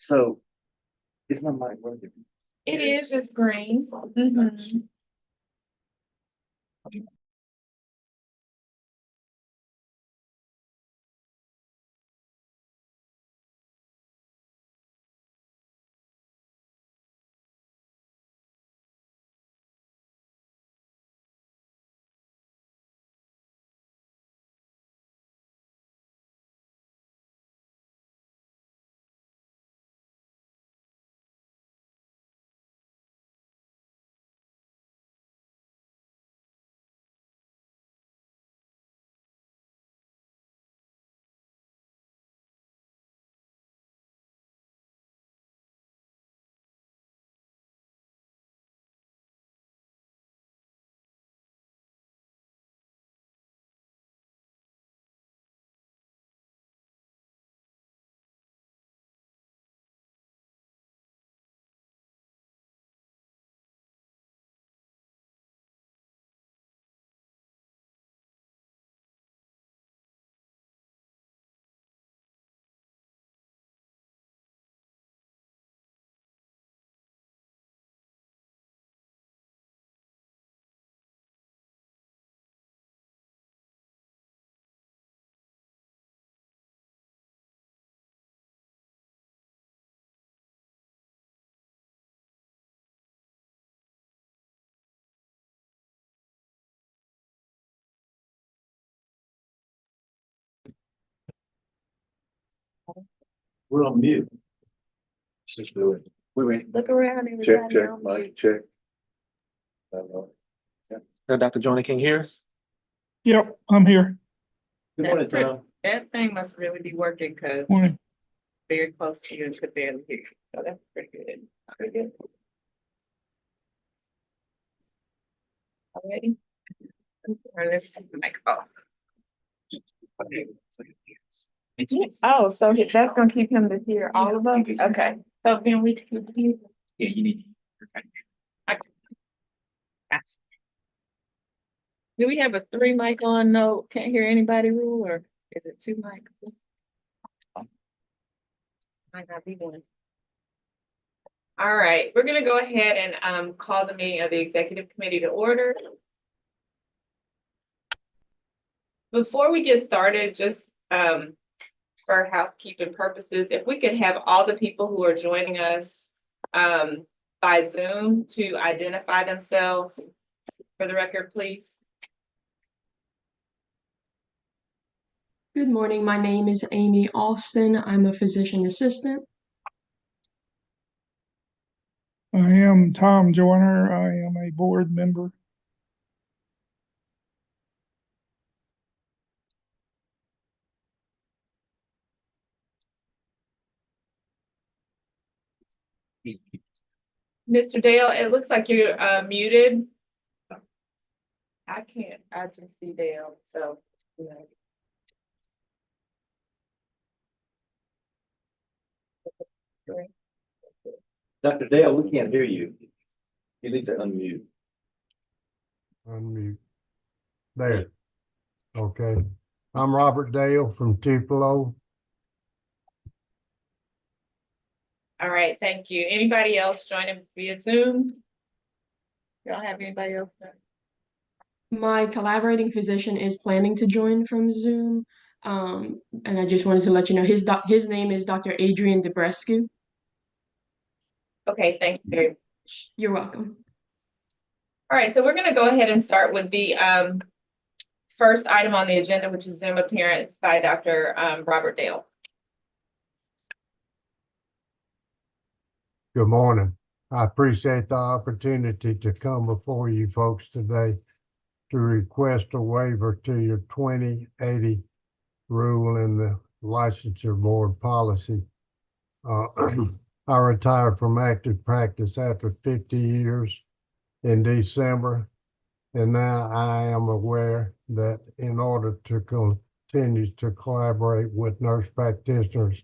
So, is my mic working? It is, it's green. Mhm. We're on mute. Just do it. We're ready. Look around, Check, everybody. check, else. mic, check. Dr. Johnny, can you hear us? Yep, I'm here. Good That's morning, pretty- Tom. That thing must really be working because Morning. very close to you and could barely hear you. So that's pretty good. Pretty good. Already? Let's see the mic off. Oh, so that's gonna keep him to hear all of us? Okay, so then we can hear. Yeah, you need. Do we have a 3 mic on? No, can't hear anybody rule, or is it 2 mics? Might not be one. All right, we're gonna go ahead and call the meeting of the executive committee to order. Before we get started, just for housekeeping purposes, if we could have all the people who are joining us by Zoom to identify themselves for the record, please. Good morning. My name is Amy Alston. I'm a physician assistant. I am Tom Joyner. I am a board member. Mr. Dale, it looks like you're muted. I can't, I just see Dale, so. Yeah. Dr. Dale, we can't hear you. You need to unmute. Unmute. There. Okay. I'm Robert Dale from Tupelo. All right, thank you. Anybody else joining via Zoom? You don't have anybody else there? My collaborating physician is planning to join from Zoom. And I just wanted to let you know his name is Dr. Adrian Debrescu. Okay, thank you very much. You're welcome. All right, so we're gonna go ahead and start with the first item on the agenda, which is Zoom appearance by Dr. Robert Dale. Good morning. I appreciate the opportunity to come before you folks today to request a waiver to your 2080 rule in the licensure board policy. I retired from active practice after 50 years in December, and now I am aware that in order to continue to collaborate with nurse practitioners,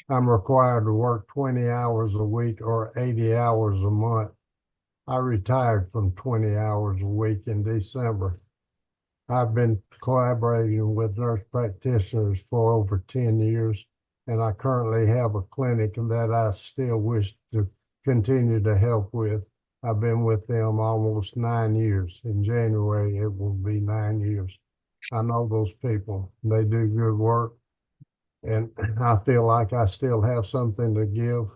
I'm required to work 20 hours a week or 80 hours a month. I retired from 20 hours a week in December. I've been collaborating with nurse practitioners for over 10 years, And I currently have a clinic that I still wish to continue to help with. I've been with them almost 9 years. In January, it will be 9 years. I know those people. They do good work. And I feel like I still have something to give.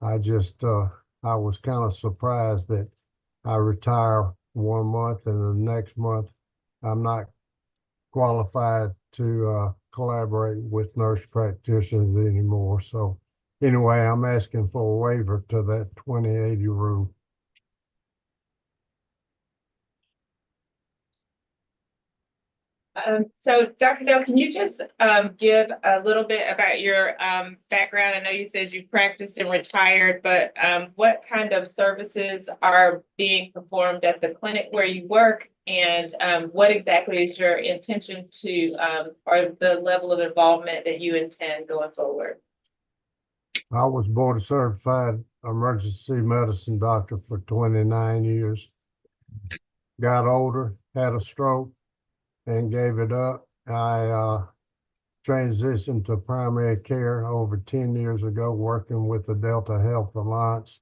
I was kind of surprised that I retire 1 month and the next month I'm not qualified to collaborate with nurse practitioners anymore. So anyway, I'm asking for a waiver to that 2080 rule. So Dr. Dale, can you just give a little bit about your background? I know you said you practiced and retired, but what kind of services are being performed at the clinic where you work? And what exactly is your intention to, or the level of involvement that you intend going forward? I was board certified emergency medicine doctor for 29 years. Got older, had a stroke, and gave it up. I transitioned to primary care over 10 years ago, working with the Delta Health Alliance,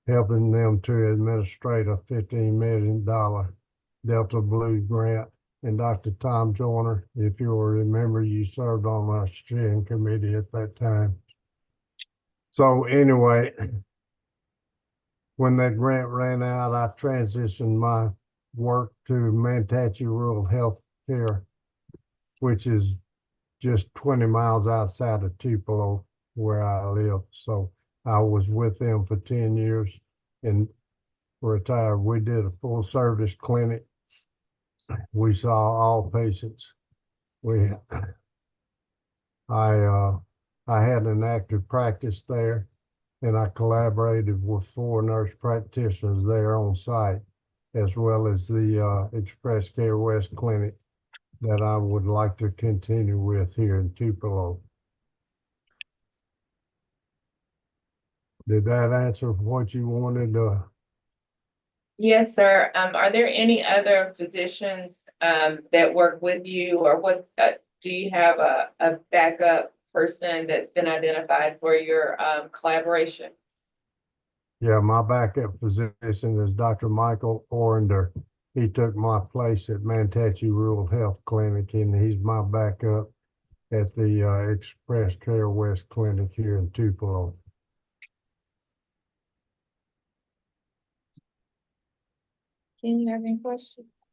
helping them to administrate a $15 million Delta Blues grant. And Dr. Tom Joyner, if you'll remember, you served on our steering committee at that time. So anyway, when that grant ran out, I transitioned my work to Manatee Rural Health Care, which is just 20 miles outside of Tupelo, where I live. So I was with them for 10 years and retired. We did a full service clinic. We saw all patients. I had an active practice there, and I collaborated with 4 nurse practitioners there on site, as well as the Express Care West Clinic that I would like to continue with here in Tupelo. Did that answer what you wanted? Yes, sir. Are there any other physicians that work with you, or do you have a backup person that's been identified for your collaboration? Yeah, my backup physician is Dr. Michael Orender. He took my place at Manatee Rural Health Clinic, and he's my backup at the Express Care West Clinic here in Tupelo. Can you have any questions?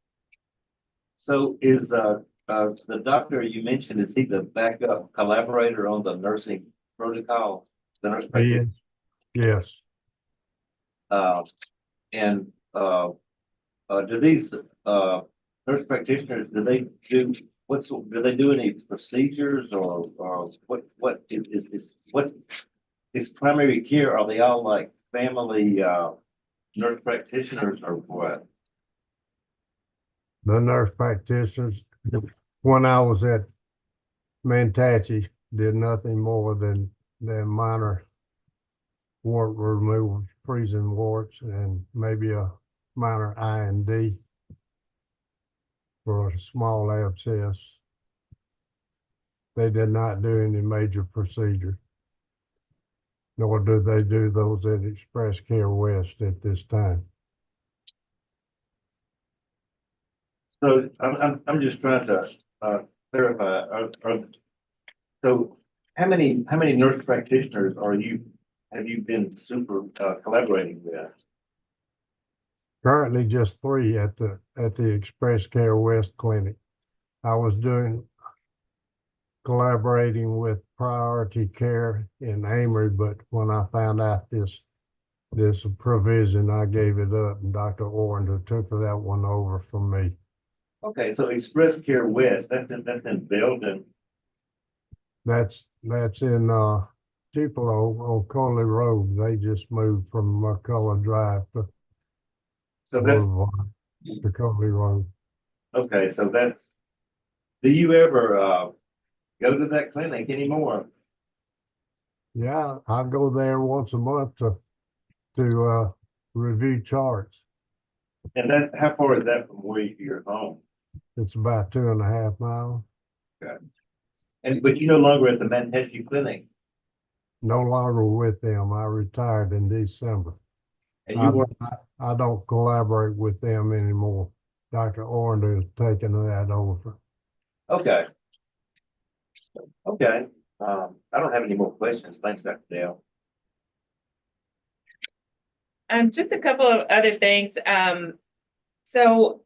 So is the doctor you mentioned, is he the backup collaborator on the nursing protocol? The nurse He practitioner? is, yes. And do these nurse practitioners, do they do any procedures or what is primary care? Are they all like family nurse practitioners or what? The nurse practitioners, when I was at Manatee, did nothing more than minor wart removal, freezing warts, and maybe a minor I&D for a small abscess. They did not do any major procedure, nor do they do those at Express Care West at this time. So I'm just trying to clarify. So how many nurse practitioners have you been collaborating with? Currently just 3 at the Express Care West Clinic. I was collaborating with Priority Care in Amory, but when I found out this provision, I gave it up, and Dr. Orender took that one over from me. Okay, so Express Care West, that's in Belden. That's in Tupelo on Coley Road. They just moved from McCullough Drive to So that's Boulevard to Coley Road. okay. So do you ever go to that clinic anymore? Yeah, I go there once a month to review charts. And how far is that from where your home? It's about 2.5 miles. Okay. But you're no longer at the Manhattan Clinic, No longer with them. I retired in December. and you were, I don't collaborate with them anymore. Dr. Ornder has taken that over. okay. Okay, I don't have any more questions. Thanks, Dr. Dale. Just a couple of other things. So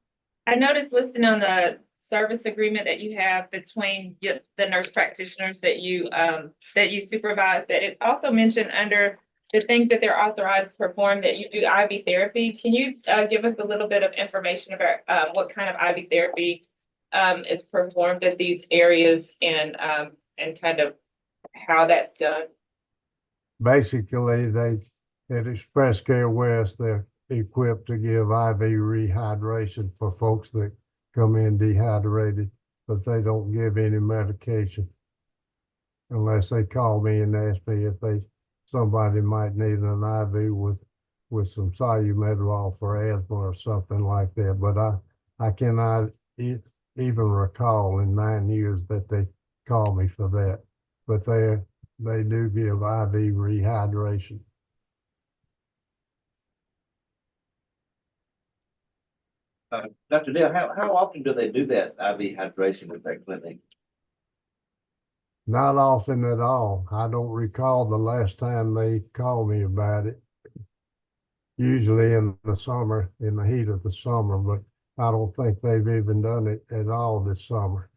I noticed listed on the service agreement that you have between the nurse practitioners that you supervise, that it's also mentioned under the things that they're authorized to perform, that you do IV therapy. Can you give us a little bit of information about what kind of IV therapy is performed at these areas and kind of how that's done? Basically, at Express Care West, they're equipped to give IV rehydration for folks that come in dehydrated, but they don't give any medication unless they call me and ask me if somebody might need an IV with some Solu-Medrol for asthma or something like that. But I cannot even recall in 9 years that they called me for that. But they do give IV rehydration. Dr. Dale, how often do they do that IV hydration at that clinic? Not often at all. I don't recall the last time they called me about it. Usually in the summer, in the heat of the summer, but I don't think they've even done it at all this summer.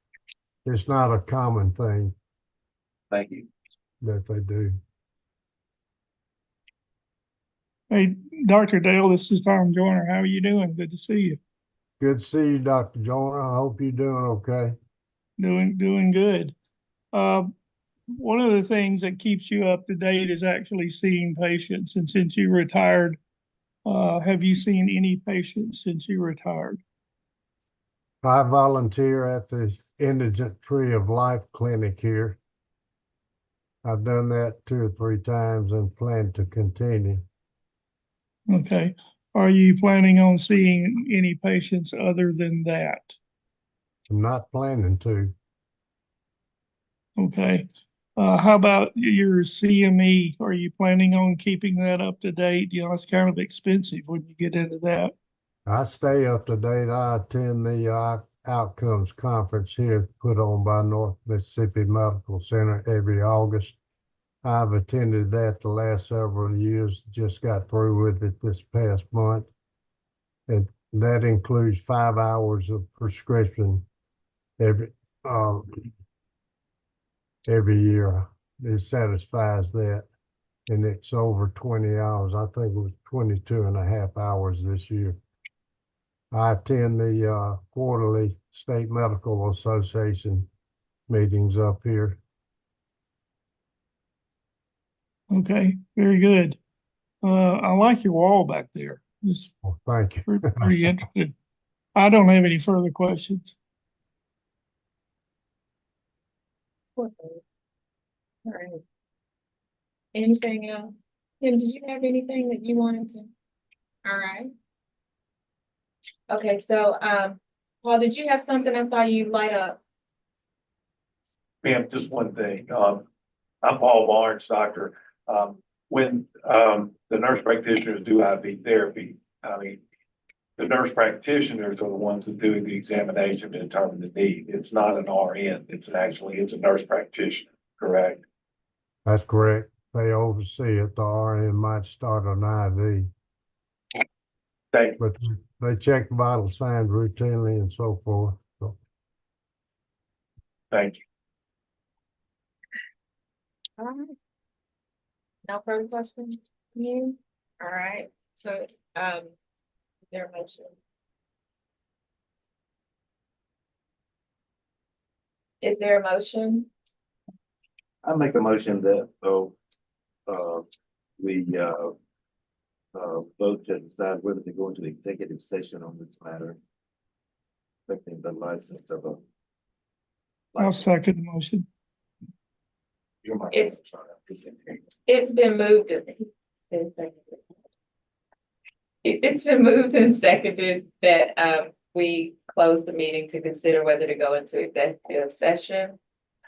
It's not a common thing Thank you. that they do. Hey, Dr. Dale, this is Tom Joyner. How are you doing? Good to see you. Good to see you, Dr. Joyner. I hope you're doing okay. Doing good. One of the things that keeps you up to date is actually seeing patients. And since you retired, have you seen any patients since you retired? I volunteer at the Indigent Tree of Life Clinic here. I've done that 2 or 3 times and plan to continue. Okay. Are you planning on seeing any patients other than that? I'm not planning to. Okay. How about your CME? Are you planning on keeping that up to date? You know, it's kind of expensive when you get into that. I stay up to date. I attend the Outcomes Conference here put on by North Mississippi Medical Center every August. I've attended that the last several years, just got through with it this past month. And that includes 5 hours of prescription every year. It satisfies that. And it's over 20 hours. I think it was 22 and a half hours this year. I attend the quarterly State Medical Association meetings up here. Okay, very good. I like your wall back there. It's Well, thank you. pretty interesting. I don't have any further questions. All right. Anything else? Tim, did you have anything that you wanted to? All right. Okay, so, Paul, did you have something? I saw you light up. Ma'am, just one thing. I'm Paul Barnes, doctor. When the nurse practitioners do IV therapy, I mean, the nurse practitioners are the ones that do the examination to determine the need. It's not an RN. It's a nurse practitioner, correct? That's correct. They oversee it. The RN might start an IV, Thank you. but they check vital signs routinely and so forth. So, Thank you. All right. No further questions from you? All right, so, is there a motion? Is there a motion? I make a motion that, we, vote to decide whether to go into executive session on this matter. Affecting the license of a. I'll second the motion. You're my- It's- It's been moved it's been moved and seconded that, we close the meeting to consider whether to go into executive session.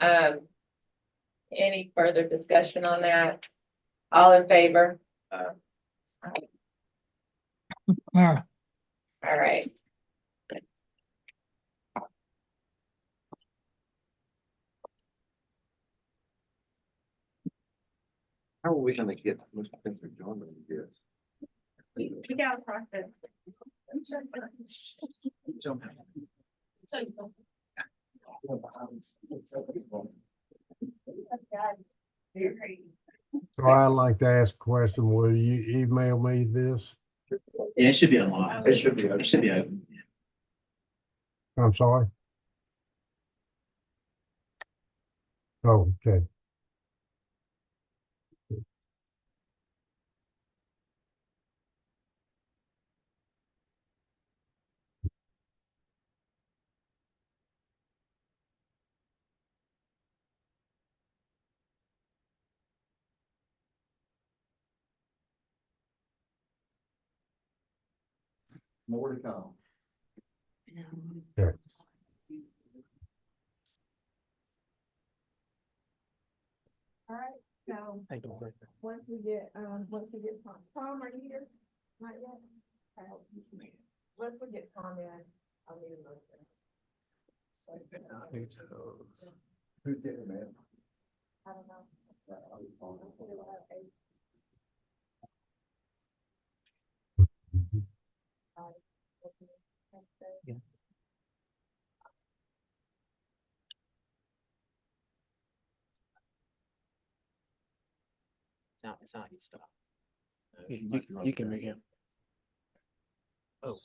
Any further discussion on that? All in favor? Ah, All right. How are we gonna get Mr. Spencer Jordan to this? We got a process. So I'd like to ask a question. Will you email me this? Yeah, it should be online. It should be. It should be open. I'm sorry? Oh, okay. More to come. Okay. Alright, so Thank you, sir. once we get Tom, are you here? Not yet? Once we get Tom in, I'll need a motion. Who did it, man? I don't know. It's not stuff. You can make him. Oh.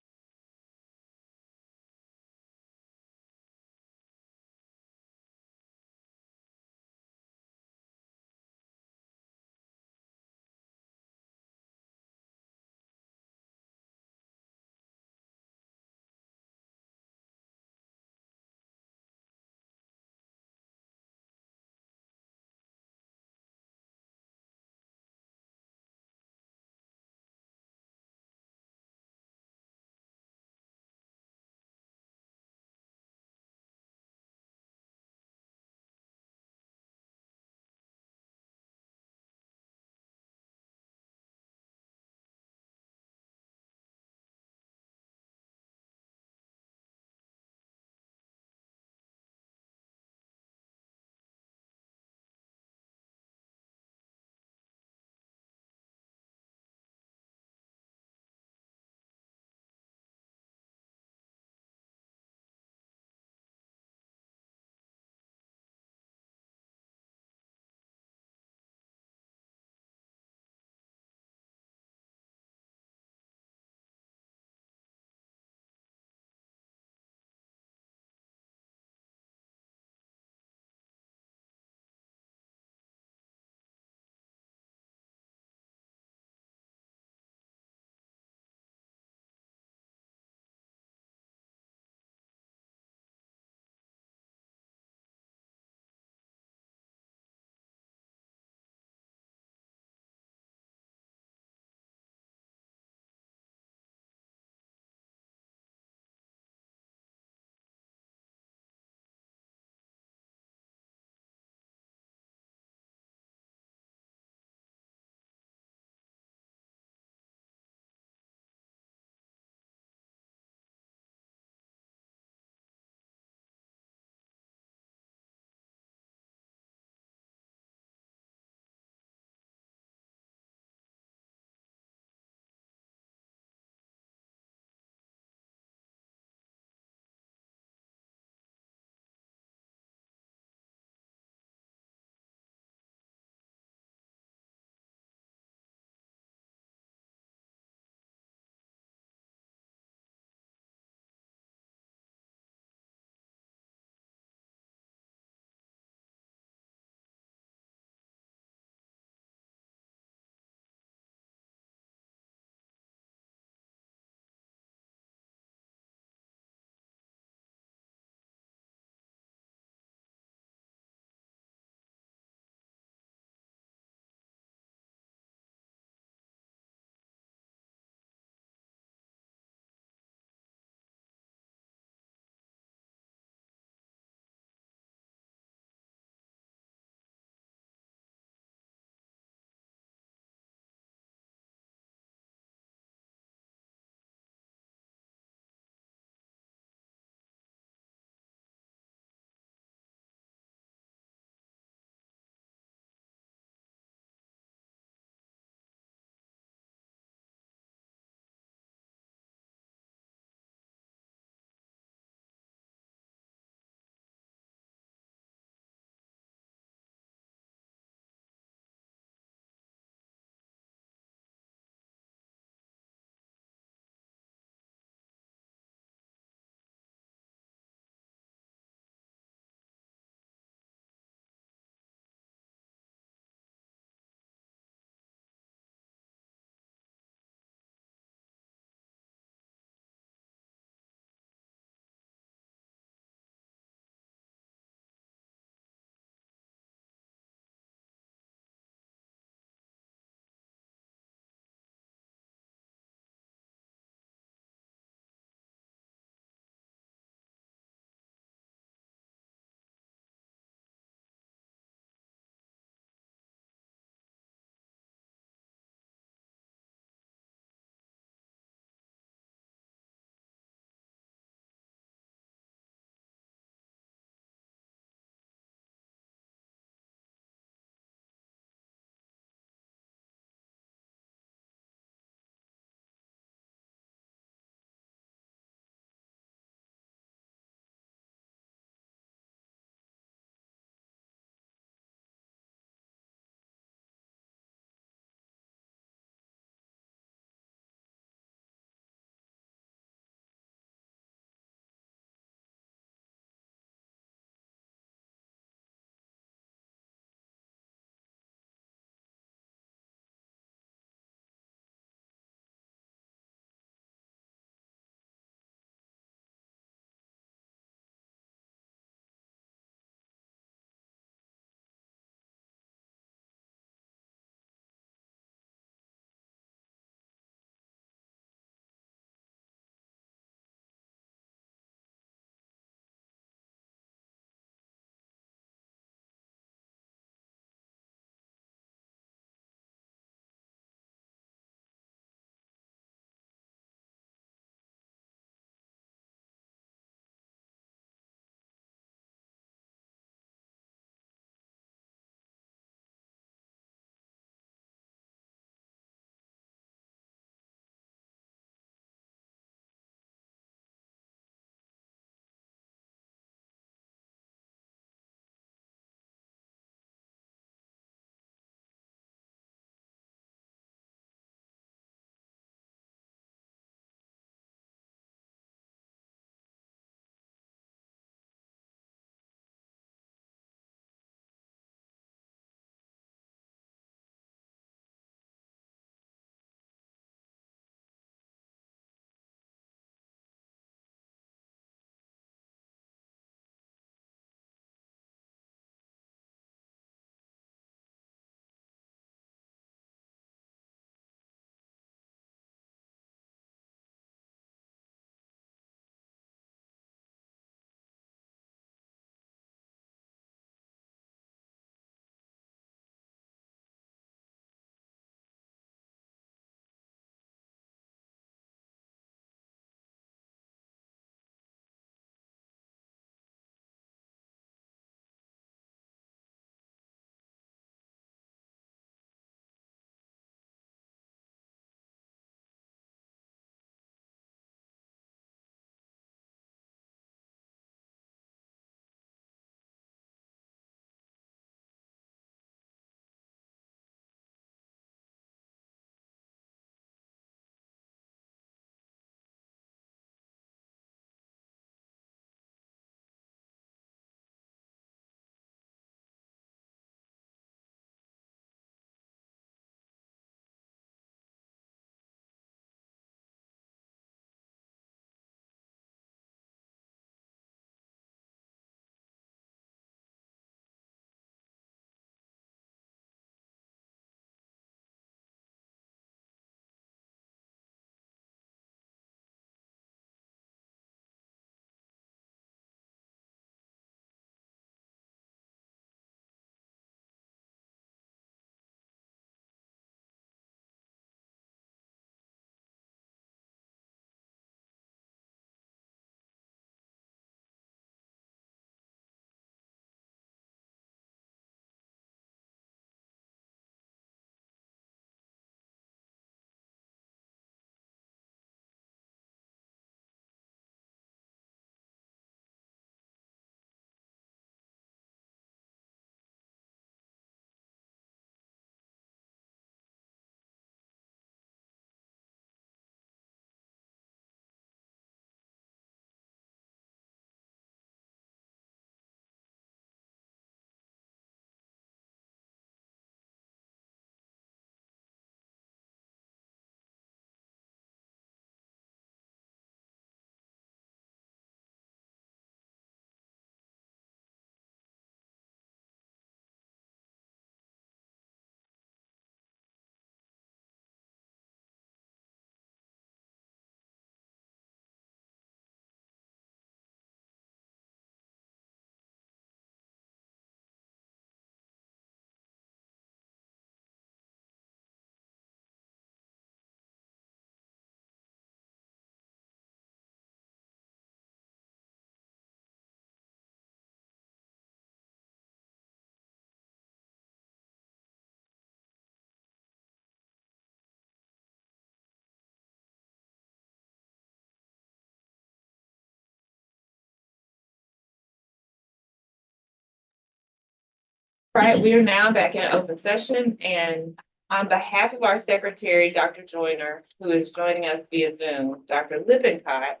Right, we are now back in open session, and on behalf of our secretary, Dr. Joyner, who is joining us via Zoom, Dr. Lippincott,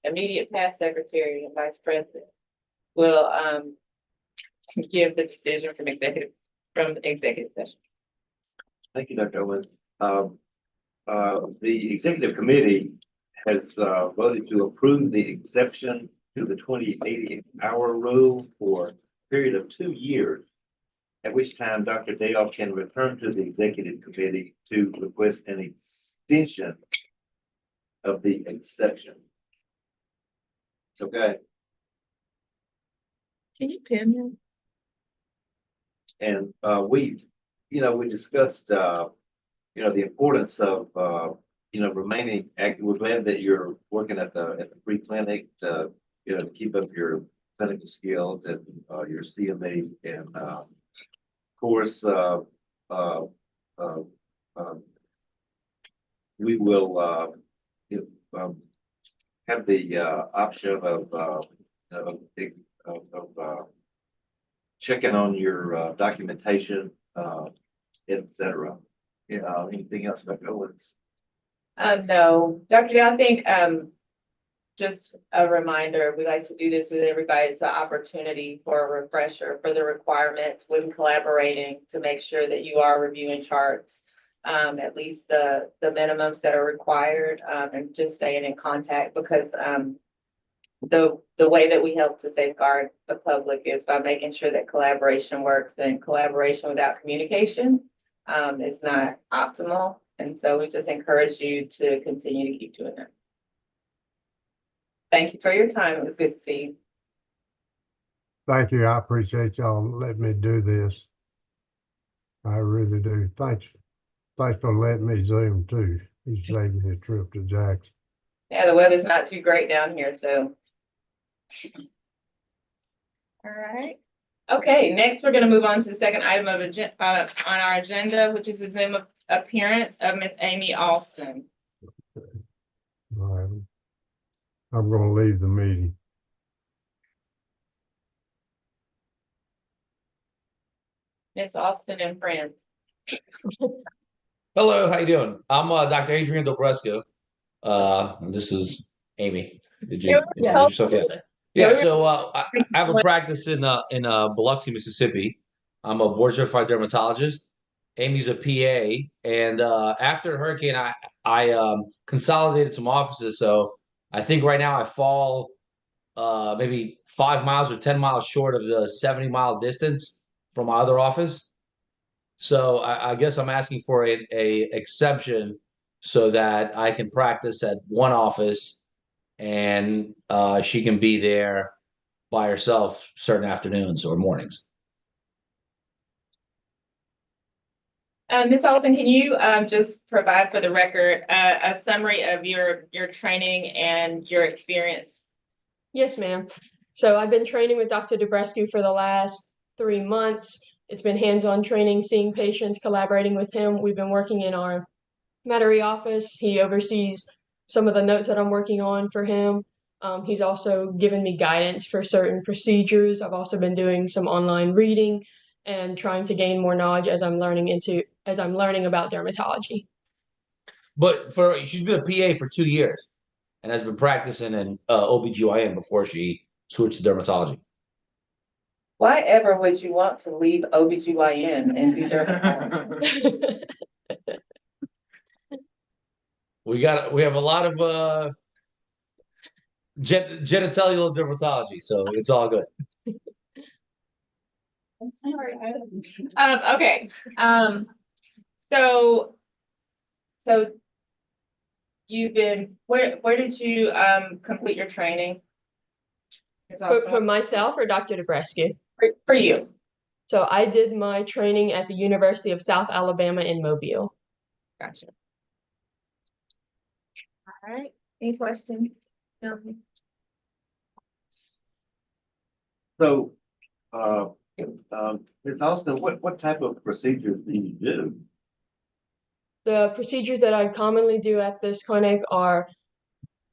immediate past secretary and vice president, will give the decision from executive session. Thank you, Dr. Owens. The executive committee has voted to approve the exception to the 20/80 hour rule for a period of 2 years, at which time Dr. Dale can return to the executive committee to request an extension of the exception. Okay, Can you pin him? and we discussed the importance of remaining active. We're glad that you're working at the free clinic to keep up your clinical skills and your CMA, and of course we will have the option of checking on your documentation, et cetera. Anything else, Dr. Owens? No, Dr. Dale, I think, just a reminder, we like to do this with everybody. It's an opportunity for a refresher for the requirements when collaborating to make sure that you are reviewing charts, at least the minimums that are required, and just staying in contact, because, the way that we help to safeguard the public is by making sure that collaboration works, and collaboration without communication is not optimal. And so we just encourage you to continue to keep doing that. Thank you for your time. It was good to see you. Thank you. I appreciate y'all letting me do this. I really do. Thanks for letting me Zoom too. You saved me a trip to Jackson. Yeah, the weather's not too great down here, so. All right. Okay, next we're gonna move on to the second item of on our agenda, which is the Zoom appearance of Miss Amy Alston. All right. I'm gonna leave the meeting. Miss Alston and friends. Hello, how you doing? I'm Dr. Adrian Dobresko. This is Amy. Did you introduce yourself yet? Yeah, so I have a practice in Biloxi, Mississippi. I'm a board certified dermatologist. Amy's a PA, and after the hurricane, I consolidated some offices. So I think right now I fall maybe 5 miles or 10 miles short of the 70-mile distance from my other office. So I guess I'm asking for a exception so that I can practice at one office, and she can be there by herself certain afternoons or mornings. Ms. Alston, can you just provide for the record a summary of your training and your experience? Yes, ma'am. So I've been training with Dr. Dobresko for the last 3 months. It's been hands-on training, seeing patients, collaborating with him. We've been working in our Metairie office. He oversees some of the notes that I'm working on for him. He's also given me guidance for certain procedures. I've also been doing some online reading and trying to gain more knowledge as I'm learning about dermatology. But she's been a PA for 2 years and has been practicing in OBGYN before she switched to dermatology. Why ever would you want to leave OBGYN and do dermatology? We have a lot of genitalia dermatology, so it's all good. Okay. So you've been, where did you complete your training? For myself or Dr. Dobresko? For you. So I did my training at the University of South Alabama in Mobile. Gotcha. All right. Any questions? No. So, Ms. Alston, what type of procedures do you do? The procedures that I commonly do at this clinic are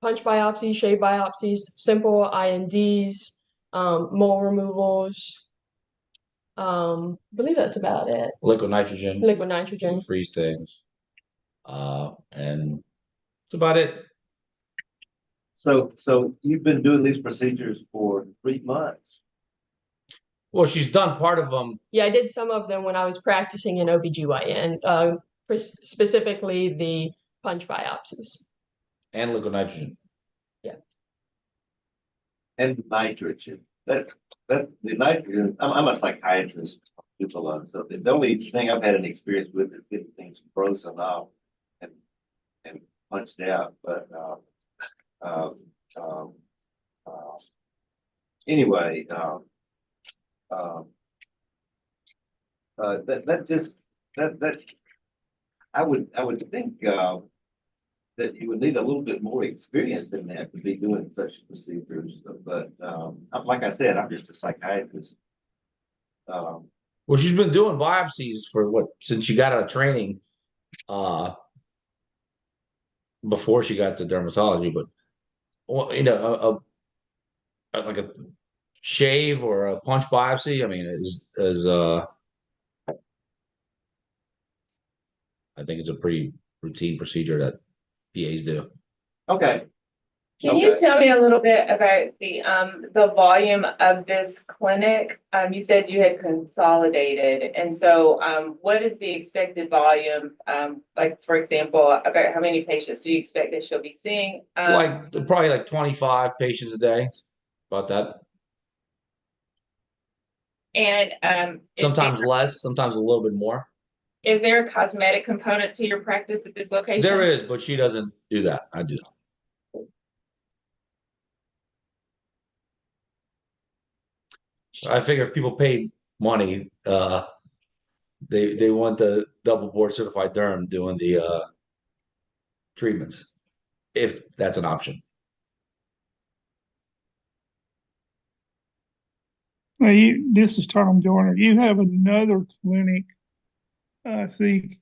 punch biopsies, shave biopsies, simple INDs, mole removals, I believe that's about it. Liquid nitrogen, Liquid nitrogen. freeze things. And that's about it. So you've been doing these procedures for 3 months. Well, she's done part of them. Yeah, I did some of them when I was practicing in OBGYN, specifically the punch biopsies. And liquid nitrogen. And nitrogen, that's the nitrogen, I'm a psychiatrist, people love, so the only thing I've had an experience with is getting things frozen off and punched out, but, um, anyway, that I would think, that you would need a little bit more experience than that to be doing such procedures, but, like I said, I'm just a psychiatrist. Well, she's been doing biopsies for since she got out of training, before she got to dermatology, but well, you know, like a shave or a punch biopsy, I mean, is I think it's a pretty routine procedure that PAs do. Okay, Can you Okay. tell me a little bit about the volume of this clinic? You said you had consolidated, and so, what is the expected volume? Like, for example, about how many patients do you expect that she'll be seeing? Probably like 25 patients a day, about that. And, Sometimes less, sometimes a little bit more. is there a cosmetic component to your practice at this location? There is, but she doesn't do that. I do. I figure if people pay money, they want the double board certified derm doing the treatments, if that's an option. Now this is Tom Joyner. You have another clinic, I think,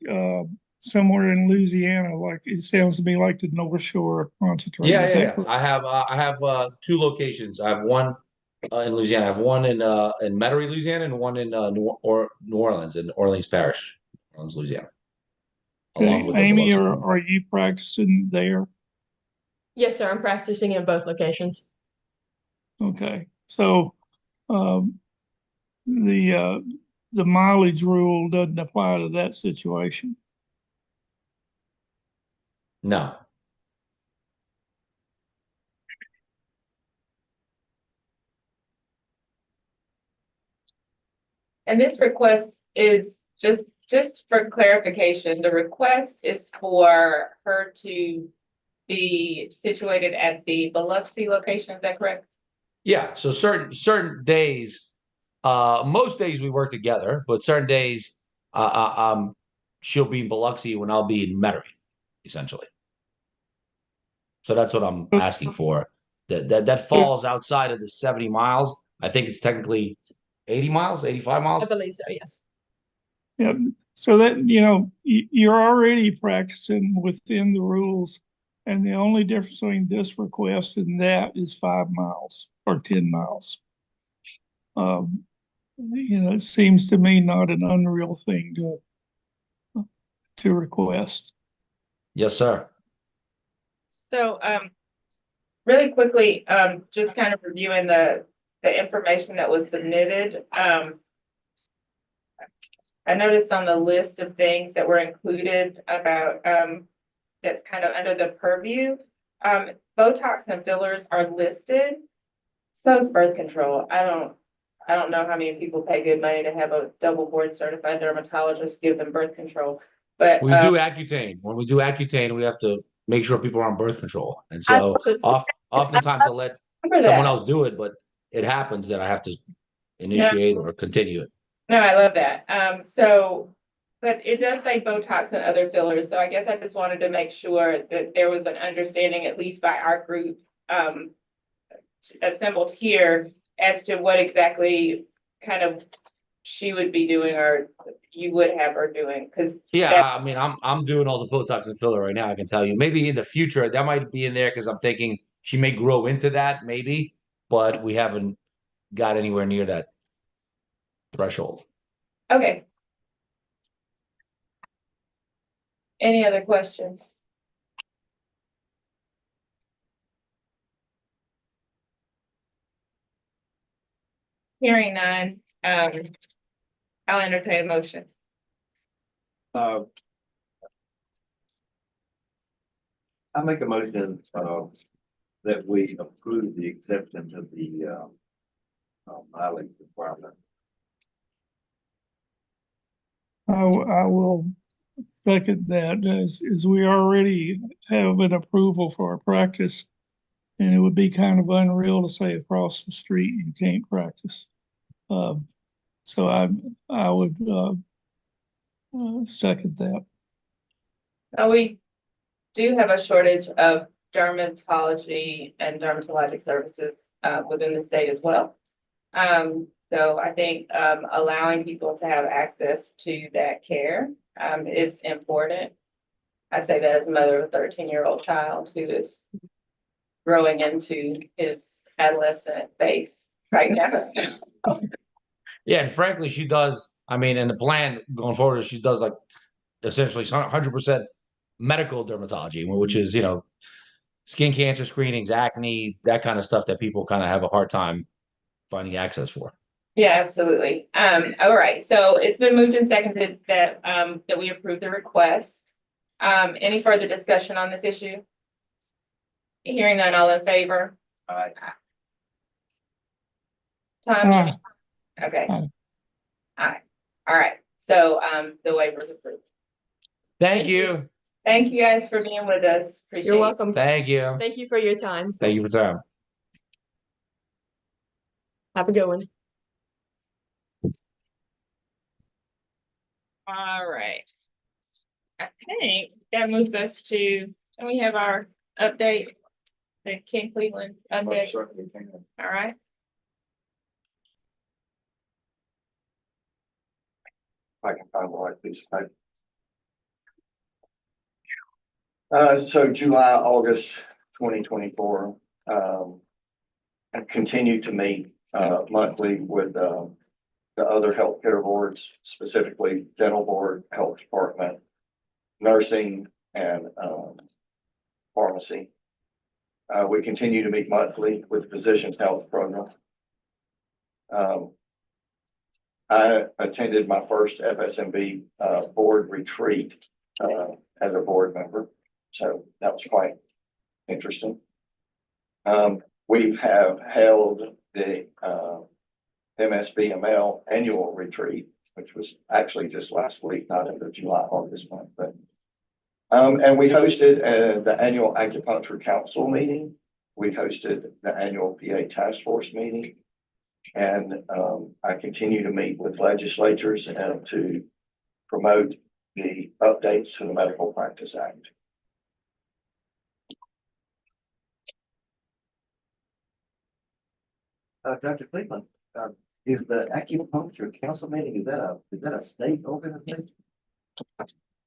somewhere in Louisiana, like it sounds to me like the North Shore concentrate. Is that Yeah. correct? I have 2 locations. I have one in Louisiana. I have one in Metairie, Louisiana, and one in New Orleans, in Orleans Parish, Orleans, Louisiana. Along with Okay, Amy, the Biloxi. are you practicing there? Yes, sir. I'm practicing in both locations. Okay, so the mileage rule doesn't apply to that situation. No. And this request is just for clarification, the request is for her to be situated at the Biloxi location, is that correct? Yeah, so certain days, most days we work together, but certain days, she'll be in Biloxi when I'll be in Metairie, essentially. So that's what I'm asking for. That falls outside of the 70 miles. I think it's technically 80 miles, 85 I miles. believe so, yes. Yeah, so that, you're already practicing within the rules. And the only difference between this request and that is 5 miles or 10 miles. It seems to me not an unreal thing to request. Yes, sir. So, really quickly, just kind of reviewing the information that was submitted. I noticed on the list of things that were included about, that's kind of under the purview, Botox and fillers are listed. So is birth control. I don't know how many people pay good money to have a double board certified dermatologist give them birth control, but. We do Accutane. When we do Accutane, we have to make sure people are on birth control. And so oftentimes I'll let someone else do it, but it happens that I have to initiate or continue it. No, I love that. But it does say Botox and other fillers. So I guess I just wanted to make sure that there was an understanding, at least by our group, assembled here, as to what exactly kind of she would be doing or you would have her doing. Yeah, I mean, I'm doing all the Botox and filler right now. I can tell you, maybe in the future that might be in there because I'm thinking she may grow into that, maybe, but we haven't got anywhere near that. threshold. Okay. Any other questions? Hearing none, I'll entertain a motion. Uh, I make a motion, that we approve the exception to the, mileage requirement. I will second that as we already have an approval for a practice. And it would be kind of unreal to say across the street you can't practice. So I would, second that. We do have a shortage of dermatology and dermatologic services within the state as well. So I think allowing people to have access to that care is important. I say that as a mother of a 13-year-old child who is growing into his adolescent phase right now. Yeah, and frankly, she does. I mean, in the plan going forward, she does like essentially 100% medical dermatology, which is, you know, skin cancer screenings, acne, that kind of stuff that people kind of have a hard time finding access for. Yeah, absolutely. All right, so it's been moved and seconded that that we approve the request. Any further discussion on this issue? Hearing none, all in favor? Tom? Okay. Aye. Aye. All right, so the waiver is approved. Thank you. Thank you guys for being with us. Appreciate You're it. welcome. Thank you. Thank you for your time. Thank you for time. Have a good one. All right. I think that moves us to, and we have our update, the King Cleveland update. All right. I can find the right piece of paper. So July, August 2024, I continue to meet, monthly with, the other healthcare boards, specifically dental board, health department, nursing, and, pharmacy. We continue to meet monthly with Physicians Health Program. I attended my first FSMB, board retreat, as a board member. So that was quite interesting. We have held the MSBML annual retreat, which was actually just last week, not in the July, August month, but. And we hosted the annual acupuncture council meeting. We hosted the annual PA task force meeting. And I continue to meet with legislatures and to promote the updates to the Medical Practice Act. Dr. Cleveland, is the acupuncture council meeting, is that a state organization?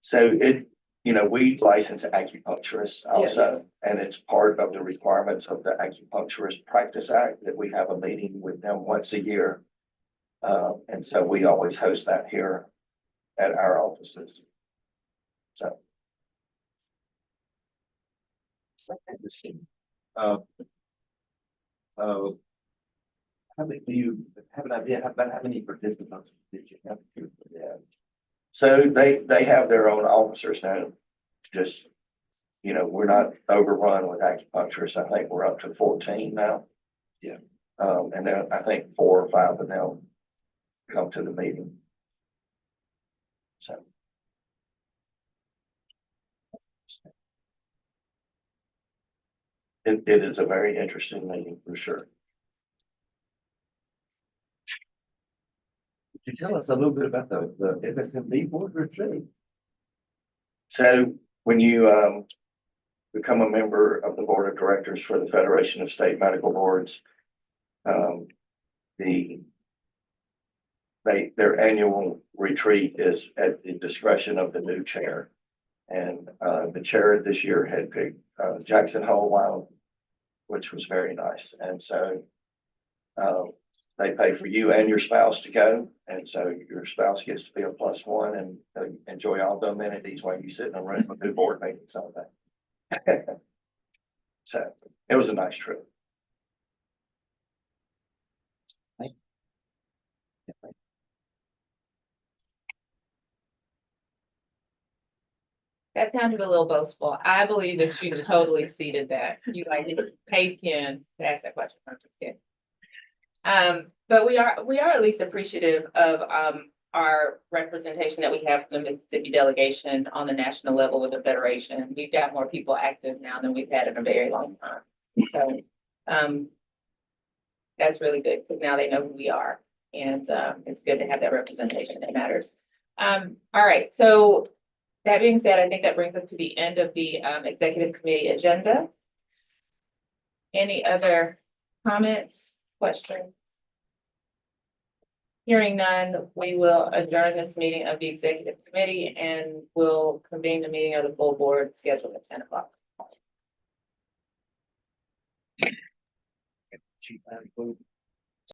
So we license acupuncturists also, and it's part of the requirements of the Acupuncturist Practice Act that we have a meeting with them once a year. And so we always host that here at our offices. So. That's interesting. How many, do you have an idea about how many participants did you have? So they have their own officers now. Just, we're not overrun with acupuncturists. I think we're up to 14 now. Yeah. And then I think 4 or 5 of them come to the meeting. So. It is a very interesting meeting for sure. Could you tell us a little bit about the FSMB board retreat? So when you become a member of the board of directors for the Federation of State Medical Boards, their annual retreat is at the discretion of the new chair. And the chair this year had picked Jackson Hole, which was very nice. And so they pay for you and your spouse to go. And so your spouse gets to be a +1 and enjoy all the amenities while you sit in a room and do board meetings all day. So it was a nice trip. That sounded a little boastful. I believe that you totally exceeded that. You like paid Ken to ask that question. I'm just kidding. But we are at least appreciative of our representation that we have from the Mississippi delegation on the national level with the Federation. We've got more people active now than we've had in a very long time. So that's really good because now they know who we are. And it's good to have that representation. It matters. All right. So that being said, I think that brings us to the end of the executive committee agenda. Any other comments, questions? Hearing none, we will adjourn this meeting of the executive committee and we'll convene the meeting of the full board scheduled at 10 o'clock.